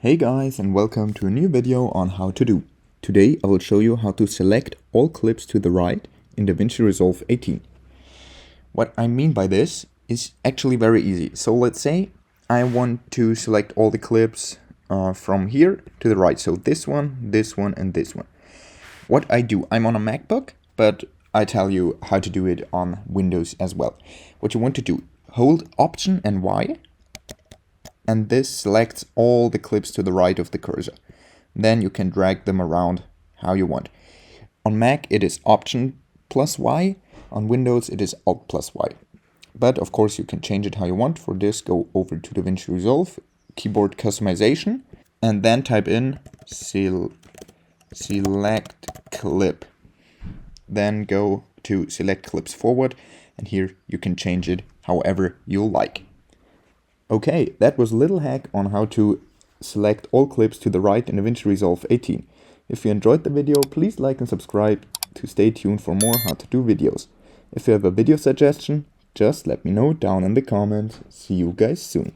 Hey guys, and welcome to a new video on how to do. Today I will show you how to select all clips to the right in DaVinci Resolve 18. What I mean by this is actually very easy. So let's say I want to select all the clips from here to the right. So this one, and this one. What I do, I'm on a MacBook, but I tell you how to do it on Windows as well. What you want to do, hold Option and Y, and this selects all the clips to the right of the cursor. Then you can drag them around how you want. On Mac it is Option plus Y, on Windows it is Alt plus Y. But of course you can change it how you want. For this, go over to DaVinci Resolve, keyboard customization, and then type in select clip. Then go to select clips forward, and here you can change it however you like. Okay, that was a little hack on how to select all clips to the right in DaVinci Resolve 18. If you enjoyed the video, please like and subscribe to stay tuned for more how to do videos. If you have a video suggestion, just let me know down in the comments. See you guys soon.